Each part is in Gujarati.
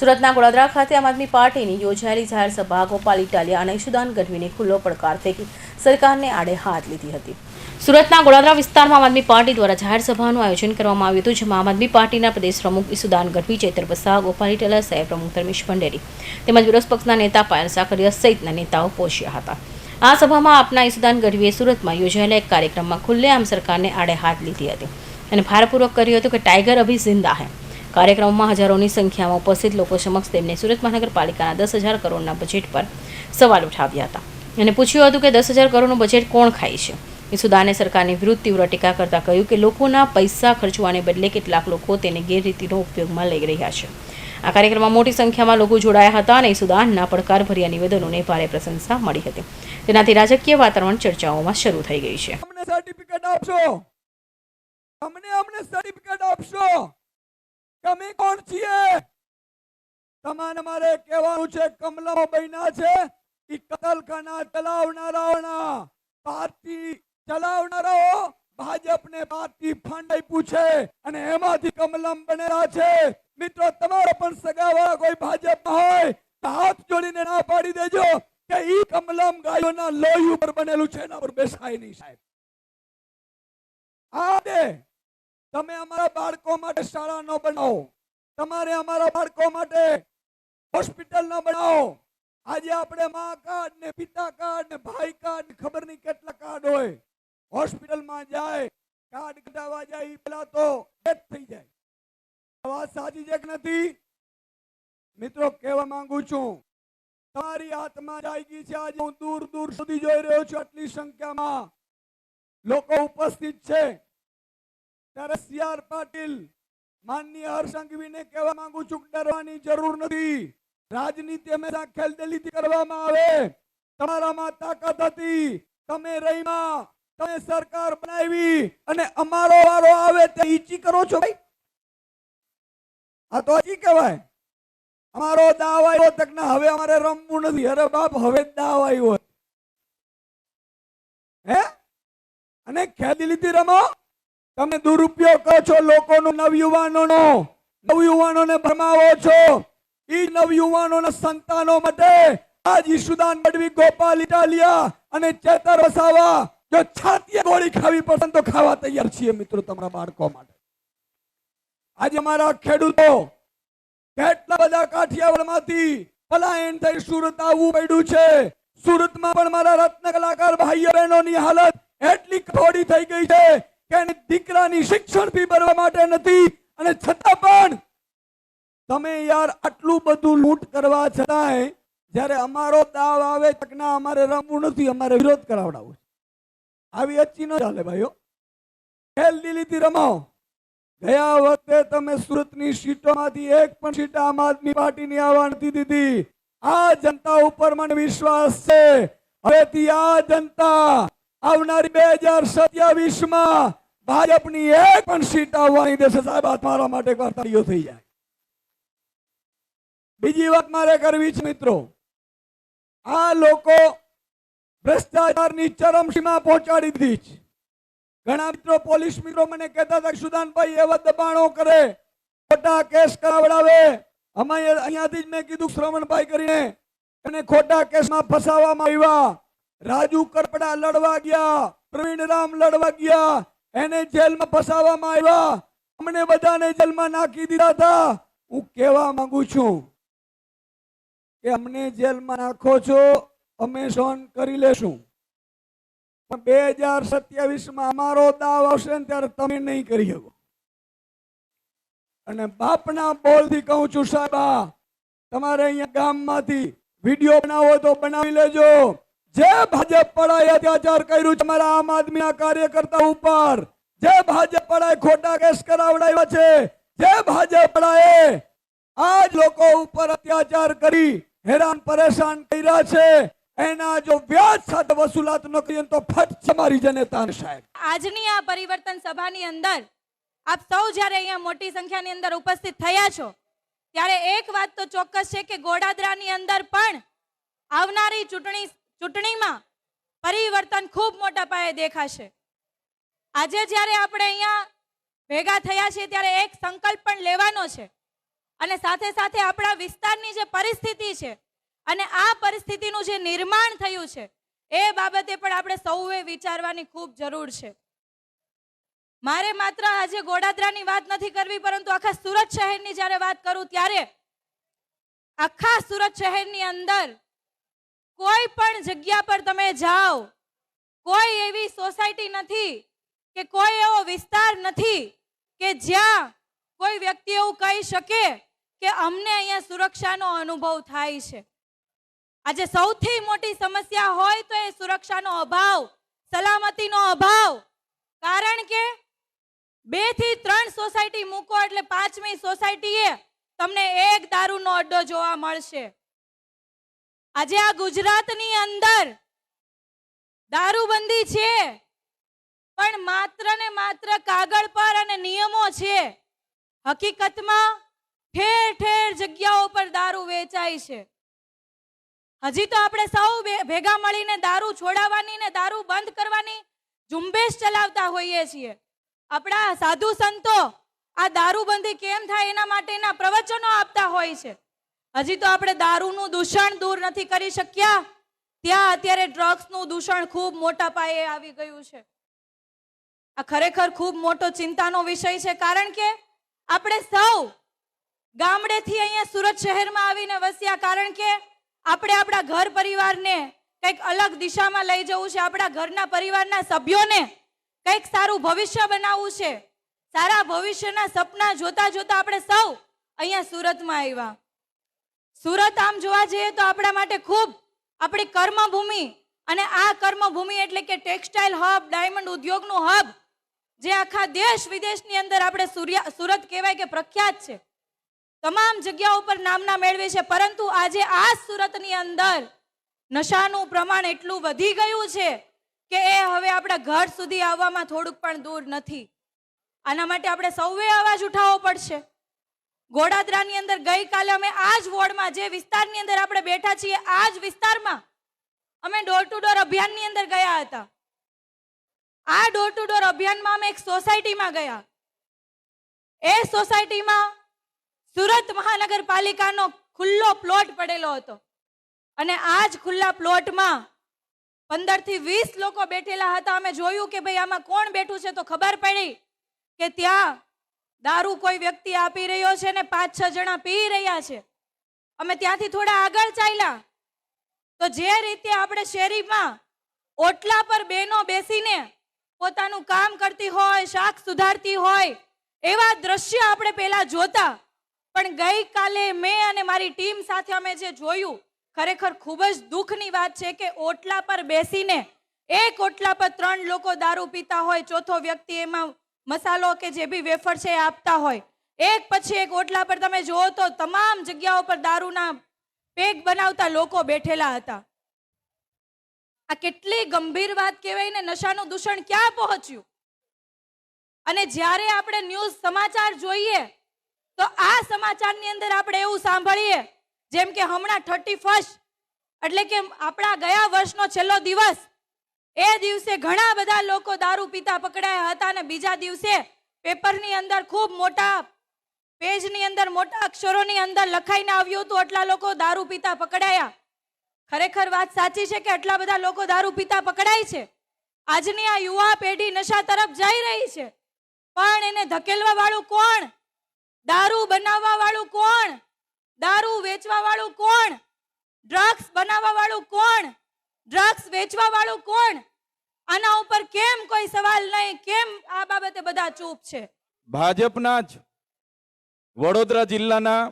સુરતના ગોળાદરા ખાતે આમ આદમી પાર્ટીની યોજાયેલી જાહેર સભા ગોપાલ ઇટાલિયા અને ઈશુદાન ગઢવીને ખુલ્લો પડકાર ફેંકી સરકારને આડે હાથ લીધી હતી। સુરતના ગોળાદરા વિસ્તારમાં આમ આદમી પાર્ટી દ્વારા જાહેર સભાનું આયોજન કરવામાં આવ્યું હતું, જેમાં આમ આદમી પાર્ટીના પ્રદેશ પ્રમુખ ઈશુદાન ગઢવી, ચૈતર વસાવા, ગોપાલ ઇટાલિયા, સહ પ્રમુખ ધર્મેશ ભંડેરી તેમજ વિરોધ પક્ષના નેતા પાયલ સાકરિયા સહિતના નેતાઓ પહોંચ્યા હતા। આ સભામાં આપના ઈશુદાન ગઢવીએ સુરતમાં યોજાયેલા એક કાર્યક્રમમાં ખુલ્લેઆમ સરકારને આડે હાથ લીધી હતી અને ભારપૂર્વક કર્યું હતું કે ટાઈગર અભી જિંદા હૈ। કાર્યક્રમમાં હજારોની સંખ્યામાં ઉપસ્થિત લોકો સમક્ષ તેમને સુરત મહાનગરપાલિકાના 10,000 કરોડના બજેટ પર સવાલ ઉઠાવ્યા હતા અને પૂછ્યું હતું કે 10,000 કરોડનું બજેટ કોણ ખાય છે। ઈશુદાને સરકારની વિરુદ્ધ તીવ્ર ટીકા કરતા કહ્યું કે લોકોના પૈસા ખર્ચવાને બદલે કેટલાક લોકો તેને ગેરરીતિનો ઉપયોગમાં લઈ રહ્યા છે। આ કાર્યક્રમમાં મોટી સંખ્યામાં લોકો જોડાયા હતા અને ઈશુદાનના પડકારભર્યા નિવેદનોને ભારે પ્રશંસા મળી હતી। તેનાથી રાજકીય વાતાવરણ ચર્ચાઓમાં શરૂ થઈ ગઈ છે। અમને સર્ટિફિકેટ આપશો, અમને સર્ટિફિકેટ આપશો કે અમે કોણ છીએ? તમારે મારે કહેવાનું છે, કમલમો બન્યા છે ઈ કતલખાના ચલાવનારાઓના, પાર્ટી ચલાવનારાઓ ભાજપને પાર્ટી ફંડ આપ્યું છે અને એમાંથી કમલમ બનેલા છે। મિત્રો, તમારો પણ સગાવાળા કોઈ ભાજપમાં હોય તો હાથ જોડીને ના પાડી દેજો કે ઈ કમલમ ગાયોના લોહી ઉપર બનેલું છે, એના પર બેસાય નહીં સાહેબ। તમે અમારા બાળકો માટે શાળા ન બનાવો, તમારે અમારા બાળકો માટે હોસ્પિટલ ન બનાવો। આજે આપણે માં કાર્ડ ને પિતા કાર્ડ ને ભાઈ કાર્ડ ને ખબર નહીં કેટલા કાર્ડ હોય, હોસ્પિટલમાં જાય કાર્ડ કઢાવવા જાય ઈ પેલા તો ડેથ થઈ જાય। વાત સાચી છે કે નથી? મિત્રો, કહેવા માંગુ છું, તમારી આત્મા જાગી છે। આજે હું દૂર દૂર સુધી જોઈ રહ્યો છું, આટલી સંખ્યામાં લોકો ઉપસ્થિત છે। ત્યારે સી.આર. પાટીલ, માનનીય હર્ષ સંઘવીને કહેવા માંગુ છું, ડરવાની જરૂર નથી। રાજનીતિ હંમેશા ખેલદિલીથી કરવામાં આવે। તમારામાં તાકાત હતી, તમે રહીમાં, તમે સરકાર બનાવી અને અમારો વારો આવે તે ઈચી કરો છો ભાઈ। આ તો ઈચી કહેવાય। અમારો દાવ આવ્યો તક ના, હવે અમારે રમવું નથી। અરે બાપ, હવે દાવ આવ્યો હે અને ખેલદિલીથી રમો। તમે દુરુપયોગ કરો છો લોકોનું, નવયુવાનોને ભરમાવો છો। ઈ નવયુવાનોના સંતાનો માટે આજ ઈશુદાન ગઢવી, ગોપાલ ઇટાલિયા અને ચૈતર વસાવા જો છાતીએ ગોળી ખાવી પડે તો ખાવા તૈયાર છીએ મિત્રો, તમારા બાળકો માટે। આજે અમારા ખેડૂતો કેટલા બધા કાઠિયાવાડમાંથી પલાયન થઈ સુરત આવવું પડ્યું છે। સુરતમાં પણ મારા રત્ન કલાકાર ભાઈઓ બહેનોની હાલત એટલી કઠોળી થઈ ગઈ છે કે દીકરાની શિક્ષણ ફી ભરવા માટે નથી, અને છતાં પણ તમે યાર આટલું બધું લૂંટ કરવા છતાંય જ્યારે અમારો દાવ આવે તકના અમારે રમવું નથી, અમારે વિરોધ કરાવડાવો। આવી અચ્છી ન ચાલે ભાઈઓ, ખેલદિલીથી રમો। ગયા વખતે તમે સુરતની સીટોમાંથી એક પણ સીટ આમ આદમી પાર્ટીની આવવા નથી દીધી। આ જનતા ઉપર મને વિશ્વાસ છે, હવેથી આ જનતા આવનારી 2027માં ભાજપની એક પણ સીટ આવવાની દેશે સાહેબ। આ તમારા માટે તાળીઓ થઈ જાય। બીજી વાત મારે કરવી છે મિત્રો, આ લોકો ભ્રષ્ટાચારની ચરમસીમા પહોંચાડી દીધી છે। ઘણા મિત્રો, પોલીસ મિત્રો મને કહેતા હતા કે ઈશુદાનભાઈ એવા દબાણો કરે, ખોટા કેસ કરાવડાવે। અમે અહીંયાથી જ મેં કીધું, શ્રવણભાઈ કરીને એને ખોટા કેસમાં ફસાવવામાં આવ્યા। રાજુ કરપડા લડવા ગયા, પ્રવીણ રામ લડવા ગયા, એને જેલમાં ફસાવવામાં આવ્યા। અમને બધાને જેલમાં નાખી દીધા હતા। હું કહેવા માંગુ છું કે અમને જેલમાં નાખો છો, અમે સહન કરી લેશું, પણ 2027માં અમારો દાવ આવશે ને ત્યારે તમે નહીં કરી શકો। અને બાપના બોલથી કહું છું સાહેબ, તમારે અહીંયા ગામમાંથી વિડીયો બનાવો તો બનાવી લેજો। જે ભાજપ પડાય અત્યાચાર કર્યું છે મારા આમ આદમીના કાર્યકર્તા ઉપર, જે ભાજપ પડાય ખોટા કેસ કરાવડાવ્યા છે, જે ભાજપ પડાય આજ લોકો ઉપર અત્યાચાર કરી હેરાન પરેશાન કર્યા છે, એના જો વ્યાજ સાથે વસૂલાત ન કરીએ તો ફટ મારી જનતાને સાહેબ। આજની આ પરિવર્તન સભાની અંદર આપ સૌ જ્યારે અહીંયા મોટી સંખ્યાની અંદર ઉપસ્થિત થયા છો, ત્યારે એક વાત તો ચોક્કસ છે કે ગોળાદરાની અંદર પણ આવનારી ચૂંટણીમાં પરિવર્તન ખૂબ મોટા પાયે દેખાશે। આજે જ્યારે આપણે અહીંયા ભેગા થયા છીએ ત્યારે એક સંકલ્પ પણ લેવાનો છે અને સાથે સાથે આપણા વિસ્તારની જે પરિસ્થિતિ છે અને આ પરિસ્થિતિનું જે નિર્માણ થયું છે એ બાબતે પણ આપણે સૌએ વિચારવાની ખૂબ જરૂર છે. મારે માત્ર આજે ગોડાદરાની વાત નથી કરવી, પરંતુ આખા સુરત શહેરની જ્યારે વાત કરું ત્યારે આખા સુરત શહેરની અંદર કોઈ પણ જગ્યા પર તમે જાઓ, કોઈ એવી સોસાયટી નથી કે કોઈ એવો વિસ્તાર નથી કે જ્યાં કોઈ વ્યક્તિ એવું કહી શકે કે અમને અહીંયા સુરક્ષાનો અનુભવ થાય છે. આજે સૌથી મોટી સમસ્યા હોય તો એ સુરક્ષાનો અભાવ, સલામતીનો અભાવ. કારણ કે 2 થી 3 સોસાયટી મૂકો એટલે 5મી સોસાયટીએ તમને એક દારૂનો અડ્ડો જોવા મળશે. આજે આ ગુજરાતની અંદર દારૂબંધી છે, પણ માત્ર ને માત્ર કાગળ પર અને નિયમો છે. હકીકતમાં ઠેર ઠેર જગ્યાઓ પર દારૂ વેચાય છે. હજી તો આપણે સૌ ભેગા મળીને દારૂ છોડાવવાની ને દારૂ બંધ કરવાની ઝુંબેશ ચલાવતા હોઈએ છીએ. આપણા સાધુ સંતો આ દારૂબંધી કેમ થાય એના માટેના પ્રવચનો આપતા હોય છે. હજી તો આપણે દારૂનું દૂષણ દૂર નથી કરી શક્યા, ત્યાં અત્યારે ડ્રગ્સનું દૂષણ ખૂબ મોટા પાયે આવી ગયું છે. આ ખરેખર ખૂબ મોટો ચિંતાનો વિષય છે. કારણ કે આપણે સૌ ગામડેથી અહીંયા સુરત શહેરમાં આવીને વસ્યા, કારણ કે આપણે આપણા ઘર પરિવારને કંઈક અલગ દિશામાં લઈ જવું છે. આપણા ઘરના પરિવારના સભ્યોને કંઈક સારું ભવિષ્ય બનાવવું છે. સારા ભવિષ્યના સપના જોતા જોતા આપણે સૌ અહીંયા સુરતમાં આવ્યા. સુરત આમ જોવા જઈએ તો આપણા માટે ખૂબ આપણી કર્મભૂમિ, અને આ કર્મભૂમિ એટલે કે ટેક્સટાઇલ હબ, ડાયમંડ ઉદ્યોગનું હબ, જે આખા દેશ વિદેશની અંદર આપણે સુરત કહેવાય કે પ્રખ્યાત છે. તમામ જગ્યાઓ પર નામના મેળવે છે. પરંતુ આજે આ સુરતની અંદર નશાનું પ્રમાણ એટલું વધી ગયું છે કે એ હવે આપણા ઘર સુધી આવવામાં થોડુંક પણ દૂર નથી. આના માટે આપણે સૌએ અવાજ ઉઠાવવો પડશે. ગોડાદરાની અંદર ગઈકાલે અમે આ જ વોર્ડમાં, જે વિસ્તારની અંદર આપણે બેઠા છીએ, આ જ વિસ્તારમાં અમે ડોર ટુ ડોર અભિયાનની અંદર ગયા હતા. આ ડોર ટુ ડોર અભિયાનમાં અમે એક સોસાયટીમાં ગયા. એ સોસાયટીમાં સુરત મહાનગરપાલિકાનો ખુલ્લો પ્લોટ પડેલો હતો, અને આ જ ખુલ્લા પ્લોટમાં 15 થી 20 લોકો બેઠેલા હતા. અમે જોયું કે ભાઈ આમાં કોણ બેઠું છે, તો ખબર પડી કે ત્યાં દારૂ કોઈ વ્યક્તિ આપી રહ્યો છે ને 5-6 જણા પી રહ્યા છે. અમે ત્યાંથી થોડા આગળ ચાલ્યા તો જે રીતે આપણે શેરીમાં ઓટલા પર બહેનો બેસીને પોતાનું કામ કરતી હોય, શાક સુધારતી હોય, એવા દ્રશ્ય આપણે પહેલા જોતા. પણ ગઈકાલે મેં અને મારી ટીમ સાથે અમે જે જોયું, ખરેખર ખૂબ જ દુઃખની વાત છે કે ઓટલા પર બેસીને એક ઓટલા પર 3 લોકો દારૂ પીતા હોય, ચોથો વ્યક્તિ એમાં મસાલો કે જે બી વેફર છે એ આપતા હોય. એક પછી એક ઓટલા પર તમે જુઓ તો તમામ જગ્યાઓ પર દારૂના પેક બનાવતા લોકો બેઠેલા હતા. આ કેટલી ગંભીર વાત કહેવાય ને. નશાનું દૂષણ ક્યાં પહોંચ્યું. અને જ્યારે આપણે ન્યૂઝ સમાચાર જોઈએ તો આ સમાચારની અંદર આપણે એવું સાંભળીએ જેમ કે હમણાં 31 એટલે કે આપણા ગયા વર્ષનો છેલ્લો દિવસ, એ દિવસે ઘણા બધા લોકો દારૂ પીતા પકડાયા હતા, અને બીજા દિવસે પેપરની અંદર ખૂબ મોટા પેજની અંદર મોટા અક્ષરોની અંદર લખાઈને આવ્યું હતું, આટલા લોકો દારૂ પીતા પકડાયા. ખરેખર વાત સાચી છે કે આટલા બધા લોકો દારૂ પીતા પકડાય છે. આજની આ યુવા પેઢી નશા તરફ જઈ રહી છે, પણ એને ધકેલવા વાળું કોણ? દારૂ બનાવવા વાળું કોણ? દારૂ વેચવા વાળું કોણ? ડ્રગ્સ બનાવવા વાળું કોણ? ડ્રગ્સ વેચવા વાળું કોણ? આના ઉપર કેમ કોઈ સવાલ નહીં? કેમ આ બાબતે બધા ચૂપ છે? ભાજપના જ વડોદરા જિલ્લાના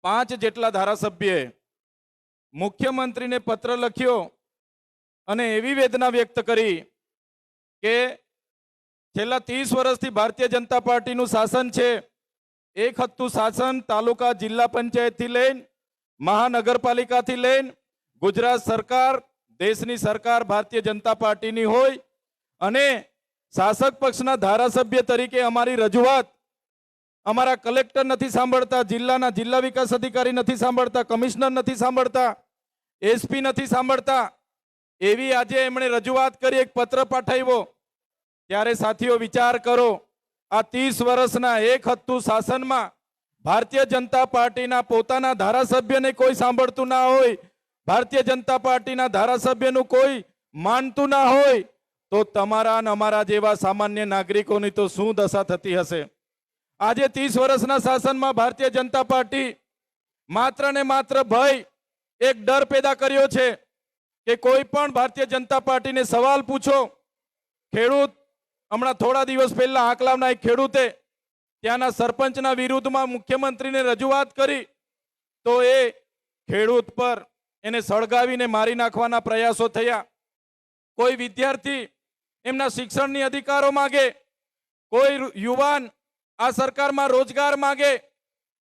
5 જેટલા ધારાસભ્યએ મુખ્યમંત્રીને પત્ર લખ્યો અને એવી વેદના વ્યક્ત કરી કે છેલ્લા 30 વર્ષથી ભારતીય જનતા પાર્ટીનું શાસન છે. એક હત્તું શાસન તાલુકા જિલ્લા પંચાયતથી લઈને મહાનગરપાલિકાથી લઈને ગુજરાત સરકાર, દેશની સરકાર ભારતીય જનતા પાર્ટીની હોય, અને શાસક પક્ષના ધારાસભ્ય તરીકે અમારી રજૂઆત અમારા કલેક્ટર નથી સાંભળતા, જિલ્લાના જિલ્લા વિકાસ અધિકારી નથી સાંભળતા, કમિશનર નથી સાંભળતા, એસપી નથી સાંભળતા. એવી આજે એમણે રજૂઆત કરી, એક પત્ર પાઠવ્યો. ત્યારે સાથીઓ વિચાર કરો, આ 30 વર્ષના એક હત્તું શાસનમાં ભારતીય જનતા પાર્ટીના પોતાના ધારાસભ્યને કોઈ સાંભળતું ના હોય, ભારતીય જનતા પાર્ટીના ધારાસભ્યનું કોઈ માનતું ના હોય, તો તમારા અને અમારા જેવા સામાન્ય નાગરિકોની તો શું દશા થતી હશે? આજે 30 વર્ષના શાસનમાં ભારતીય જનતા પાર્ટી માત્ર ને માત્ર ભય, એક ડર પેદા કર્યો છે કે કોઈ પણ ભારતીય જનતા પાર્ટીને સવાલ પૂછો, ખેડૂત હમણાં થોડા દિવસ પહેલા આંકલાવના એક ખેડૂતે ત્યાંના સરપંચના વિરુદ્ધમાં મુખ્યમંત્રીને રજૂઆત કરી, તો એ ખેડૂત પર એને સળગાવીને મારી નાખવાના પ્રયાસો થયા. કોઈ વિદ્યાર્થી એમના શિક્ષણની અધિકારો માગે, કોઈ યુવાન આ સરકારમાં રોજગાર માગે,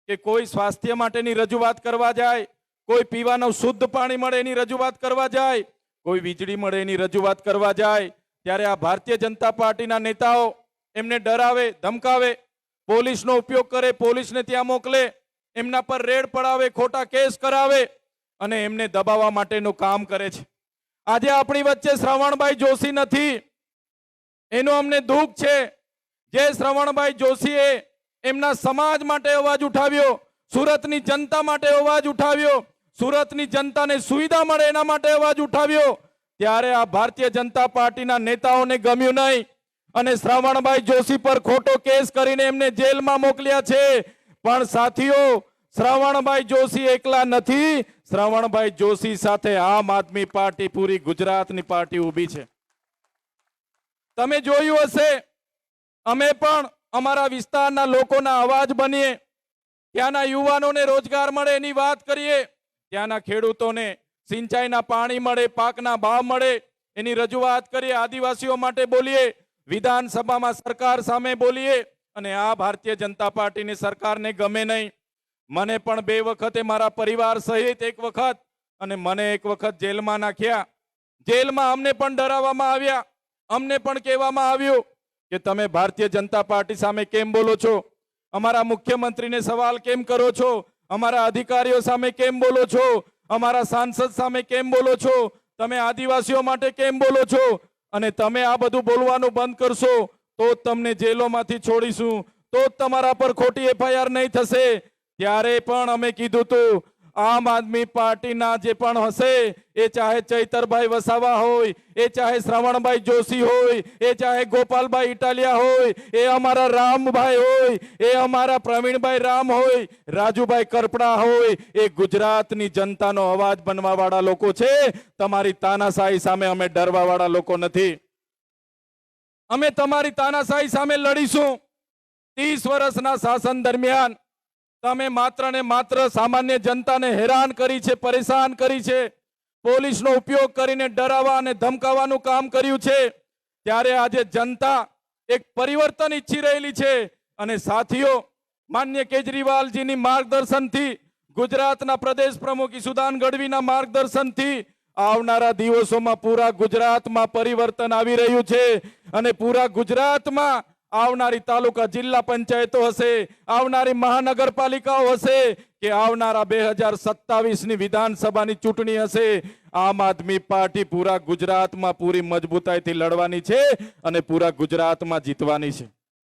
કે કોઈ સ્વાસ્થ્ય માટેની રજૂઆત કરવા જાય, કોઈ પીવાનું શુદ્ધ પાણી મળે એની રજૂઆત કરવા જાય, કોઈ વીજળી મળે એની રજૂઆત કરવા જાય, ત્યારે આ ભારતીય જનતા પાર્ટીના નેતાઓ એમને ડરાવે, ધમકાવે, પોલીસનો ઉપયોગ કરે, પોલીસને ત્યાં મોકલે, એમના પર રેડ પડાવે, ખોટા કેસ કરાવે અને એમને દબાવવા માટેનું કામ કરે છે. આજે આપણી વચ્ચે શ્રવણભાઈ જોશી નથી, એનું અમને દુઃખ છે. જે શ્રવણભાઈ જોશીએ એમના સમાજ માટે અવાજ ઉઠાવ્યો, સુરતની જનતા માટે અવાજ ઉઠાવ્યો, સુરતની જનતાને સુવિધા મળે એના માટે અવાજ ઉઠાવ્યો, ત્યારે આ ભારતીય જનતા પાર્ટીના નેતાઓને ગમ્યું નહીં અને શ્રવણભાઈ જોશી પર ખોટો કેસ કરીને એમને જેલમાં મોકલ્યા છે. પણ સાથીઓ, શ્રવણભાઈ જોશી એકલા નથી, શ્રવણભાઈ જોશી સાથે આમ આદમી પાર્ટી, પૂરી ગુજરાતની પાર્ટી ઊભી છે. તમે જોયું હશે, અમે પણ અમારા વિસ્તારના લોકોના અવાજ બનીએ, ત્યાંના યુવાનોને રોજગાર મળે એની વાત કરીએ, ત્યાંના ખેડૂતોને સિંચાઈના પાણી મળે, પાકના ભાવ મળે એની રજૂઆત કરીએ, આદિવાસીઓ માટે બોલીએ, વિધાનસભામાં સરકાર સામે બોલીએ. અને આ ભારતીય જનતા પાર્ટીની સરકારને ગમે નહીં. મને પણ 2 વખતે મારા પરિવાર સહિત એક વખત અને મને એક વખત જેલમાં નાખ્યા. જેલમાં અમને પણ ડરાવવામાં આવ્યા, અમને પણ કહેવામાં આવ્યું કે તમે ભારતીય જનતા પાર્ટી સામે કેમ બોલો છો, અમારા મુખ્યમંત્રીને સવાલ કેમ કરો છો, અમારા અધિકારીઓ સામે કેમ બોલો છો, અમારા સાંસદ સામે કેમ બોલો છો, તમે આદિવાસીઓ માટે કેમ બોલો છો, અને તમે આ બધું બોલવાનું બંધ કરશો તો જ તમને જેલોમાંથી છોડીશું, તો જ તમારા પર ખોટી FIR નહીં થશે. ત્યારે પણ અમે કીધું હતું, આમ આદમી પાર્ટીના જે પણ હશે, એ ચાહે ચૈતરભાઈ વસાવા હોય, એ ચાહે શ્રવણભાઈ જોશી હોય, એ ચાહે ગોપાલભાઈ ઇટાલિયા હોય, એ અમારા રામભાઈ હોય, એ અમારા પ્રવીણભાઈ રામ હોય, રાજુભાઈ કરપડા હોય, એ ગુજરાતની જનતાનો અવાજ બનવા વાળા લોકો છે. તમારી તાનાશાહી સામે અમે ડરવા વાળા લોકો નથી. અમે તમારી તાનાશાહી સામે લડીશું. 30 વર્ષના શાસન દરમિયાન તમે માત્ર ને માત્ર સામાન્ય જનતાને હેરાન કરી છે, પરેશાન કરી છે, પોલીસનો ઉપયોગ કરીને ડરાવવા અને ધમકાવવાનું કામ કર્યું છે. ત્યારે આજે જનતા એક પરિવર્તન ઈચ્છી રહેલી છે. અને સાથીઓ, માન્ય કેજરીવાલજીની માર્ગદર્શનથી, ગુજરાતના પ્રદેશ પ્રમુખ ઈસુદાન ગઢવીના માર્ગદર્શનથી આવનારા દિવસોમાં પૂરા ગુજરાતમાં પરિવર્તન આવી રહ્યું છે. અને પૂરા ગુજરાતમાં આવનારી તાલુકા જિલ્લા પંચાયતો હશે, આવનારી મહાનગરપાલિકાઓ હશે, કે આવનારા 2027ની વિધાનસભાની ચૂંટણી હશે, આમ આદમી પાર્ટી પૂરા ગુજરાતમાં પૂરી મજબૂતાઈથી લડવાની છે અને પૂરા ગુજરાતમાં જીતવાની છે.